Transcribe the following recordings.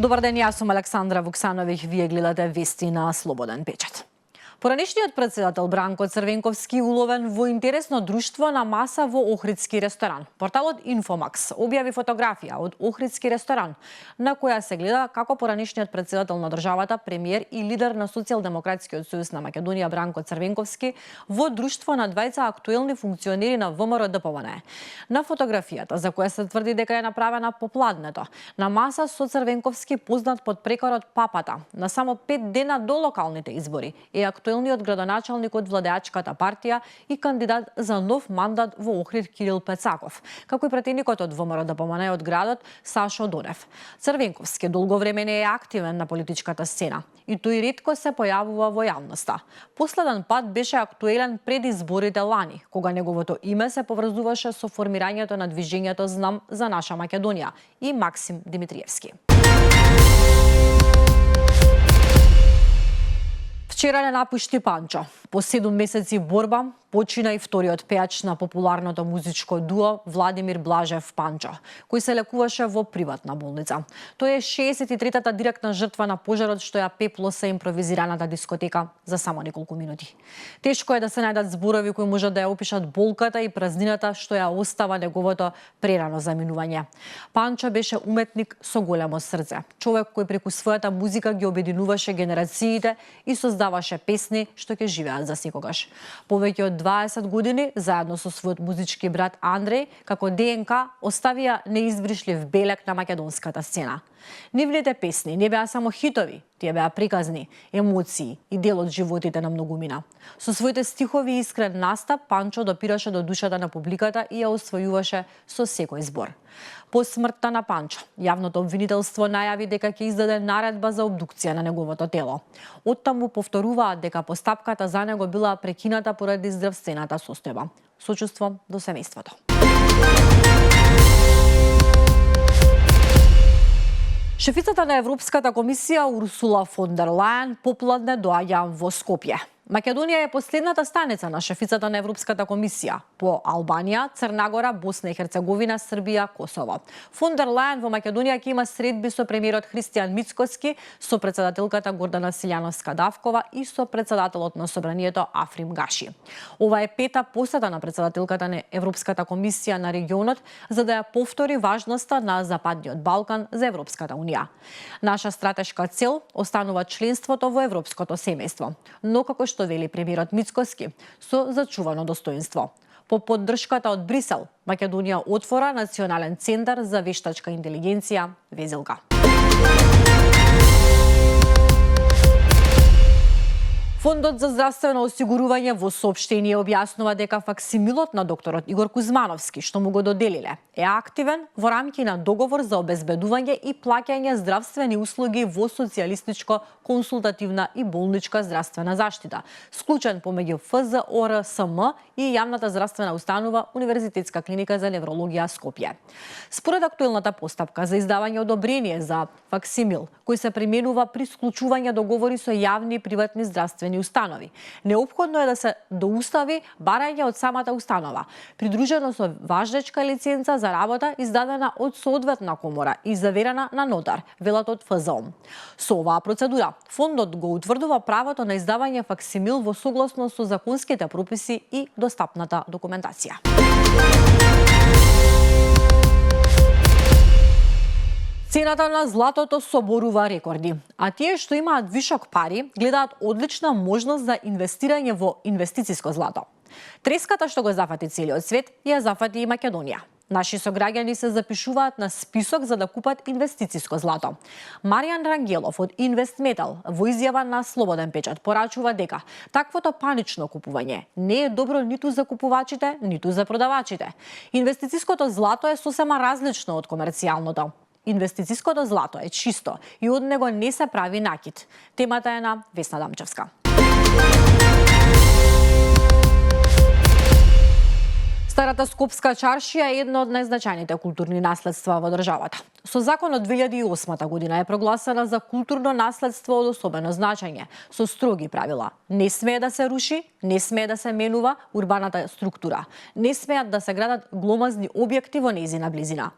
Добар ден, јас сум Александра Вуксановиќ, вие гледате вести на Слободен печат. Поранешниот председател Бранко Црвенковски уловен во интересно друштво на маса во Охридски ресторан. Порталот Инфомакс објави фотографија од Охридски ресторан, на која се гледа како поранешниот председател на државата, премиер и лидер на Социјалдемократскиот сојуз на Македонија Бранко Црвенковски во друштво на двајца актуелни функционери на ВМРО ДПМНЕ. На фотографијата, за која се тврди дека е направена попладнето, на маса со Црвенковски познат под прекорот Папата, на само 5 дена до локалните избори, е актуелниот градоначалник од владеачката партија и кандидат за нов мандат во Охрид Кирил Пецаков, како и пратеникот од ВМРО ДПМНЕ од градот Сашо Донев. Црвенковски долго време не е активен на политичката сцена и тој ретко се појавува во јавноста. Последен пат беше актуелен пред изборите лани, кога неговото име се поврзуваше со формирањето на движењето Знам за наша Македонија и Максим Димитриевски. Вчера не напушти Панчо. По 7 месеци борба, почина и вториот пеач на популарното музичко дуо Владимир Блажев Панчо, кој се лекуваше во приватна болница. Тој е 63-та директна жртва на пожарот што ја пеплоса импровизираната дискотека за само неколку минути. Тешко е да се најдат зборови кои можат да ја опишат болката и празнината што ја остава неговото прерано заминување. Панчо беше уметник со големо срце, човек кој преку својата музика ги обединуваше генерациите и создаваше песни што ќе живеат за секогаш. Повеќе од 20 години, заедно со својот музички брат Андреј, како ДНК, оставија неизбришлив белег на македонската сцена. Нивните песни не беа само хитови, тие беа приказни, емоции и дел од животите на многумина. Со своите стихови и искрен настап, Панчо допираше до душата на публиката и ја освојуваше со секој збор. По смртта на Панчо, јавното обвинителство најави дека ќе издаде наредба за обдукција на неговото тело. Оттаму повторуваат дека постапката за него била прекината поради здравствената состојба. Сочувство до семејството. Шефицата на Европската комисија Урсула фон дер Лајен попладне доаѓа во Скопје. Македонија е последната станица на шефицата на Европската комисија по Албанија, Црна Босна и Херцеговина, Србија, Косово. Фон дер Лајен во Македонија ќе има средби со премиерот Христијан Мицкоски, со председателката Гордана Силјановска-Давкова и со председателот на собранието Африм Гаши. Ова е пета посета на председателката на Европската комисија на регионот за да ја повтори важноста на Западниот Балкан за Европската унија. Наша стратешка цел останува членството во европското семејство, но како што вели премиерот Мицкоски, со зачувано достоинство. По поддршката од Брисел, Македонија отвора Национален центар за вештачка интелигенција Везелка. Фондот за здравствено осигурување во соопштение објаснува дека факсимилот на докторот Игор Кузмановски, што му го доделиле, е активен во рамки на договор за обезбедување и плаќање здравствени услуги во социјалистичко консултативна и болничка здравствена заштита, склучен помеѓу ФЗОРСМ и јавната здравствена установа Универзитетска клиника за неврологија Скопје. Според актуелната постапка за издавање одобрение за факсимил, кој се применува при склучување договори со јавни и приватни здравствени установи, неопходно е да се доустави барање од самата установа, придружено со важнечка лиценца за работа издадена од соодветна комора и заверена на нотар, велат од ФЗОМ. Со оваа процедура, фондот го утврдува правото на издавање факсимил во согласно со законските прописи и достапната документација. Цената на златото соборува рекорди, а тие што имаат вишок пари гледаат одлична можност за инвестирање во инвестициско злато. Треската што го зафати целиот свет ја зафати и Македонија. Наши сограѓани се запишуваат на список за да купат инвестициско злато. Маријан Рангелов од Инвестметал во изјава на Слободен печат порачува дека таквото панично купување не е добро ниту за купувачите, ниту за продавачите. Инвестициското злато е сосема различно од комерцијалното. Инвестициското злато е чисто и од него не се прави накид. Темата е на Весна Дамчевска. Старата Скопска чаршија е едно од најзначајните културни наследства во државата. Со закон од 2008 година е прогласена за културно наследство од особено значење, со строги правила. Не смее да се руши, не смее да се менува урбаната структура, не смеат да се градат гломазни објекти во нејзина близина.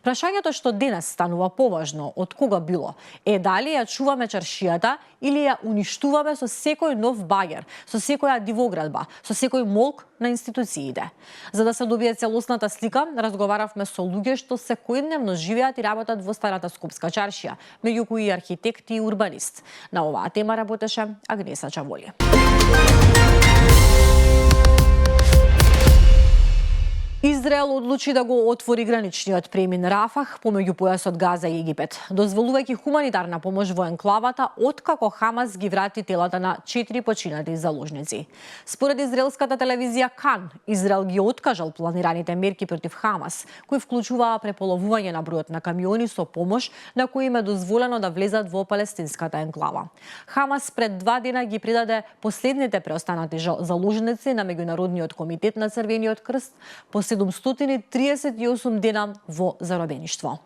Прашањето што денес станува поважно од кога било е дали ја чуваме чаршијата или ја уништуваме со секој нов багер, со секоја дивоградба, со секој молк на институциите. За да се добие целосната слика, разговаравме со луѓе што секојдневно живеат и работат во старата скопска чаршија, меѓу кои и архитект и урбанист. На оваа тема работеше Агнеса Чаволи. Израел одлучи да го отвори граничниот премин Рафах помеѓу појасот Газа и Египет, дозволувајќи хуманитарна помош во енклавата откако Хамас ги врати телата на 4 починати заложници. Според израелската телевизија Кан, Израел ги откажал планираните мерки против Хамас, кои вклучуваа преполовување на бројот на камиони со помош на кои им е дозволено да влезат во палестинската енклава. Хамас пред 2 дена ги предаде последните преостанати заложници на Меѓународниот комитет на Црвениот крст по 738 дена во заробеништво.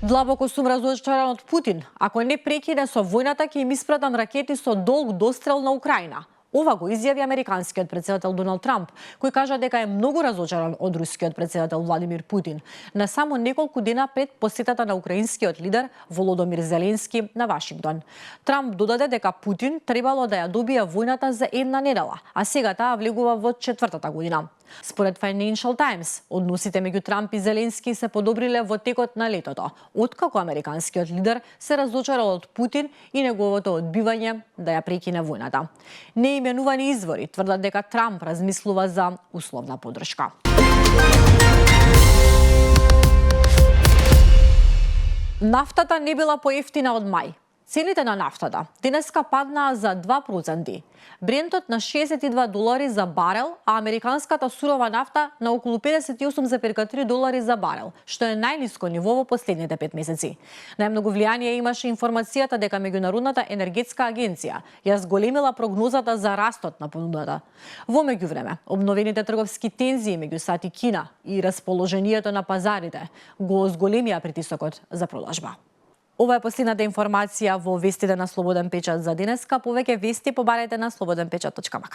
Длабоко сум разочаран од Путин. Ако не прекине со војната, ќе им испратам ракети со долг дострел на Украина. Ова го изјави американскиот претседател Доналд Трамп, кој кажа дека е многу разочаран од рускиот претседател Владимир Путин, на само неколку дена пред посетата на украинскиот лидер Володомир Зеленски на Вашингтон. Трамп додаде дека Путин требало да ја добие војната за една недела, а сега таа влегува во 4-та година. Според Financial Times, односите меѓу Трамп и Зеленски се подобриле во текот на летото, откако американскиот лидер се разочарал од Путин и неговото одбивање да ја прекине војната. Неименувани извори тврдат дека Трамп размислува за условна поддршка. Нафтата не била поевтина од мај. Цените на нафтата денеска паднаа за 2%. Брентот на $62 за барел, а американската сурова нафта на околу $58,3 за барел, што е најниско ниво во последните 5 месеци. Најмногу влијание имаше информацијата дека Меѓународната енергетска агенција ја зголемила прогнозата за растот на понудата. Во меѓувреме, обновените трговски тензии меѓу САД и Кина и расположението на пазарите го зголемија притисокот за продажба. Ова е последната информација во вестите на Слободен печат за денеска. Повеќе вести побарајте на slobodnpečat.mk.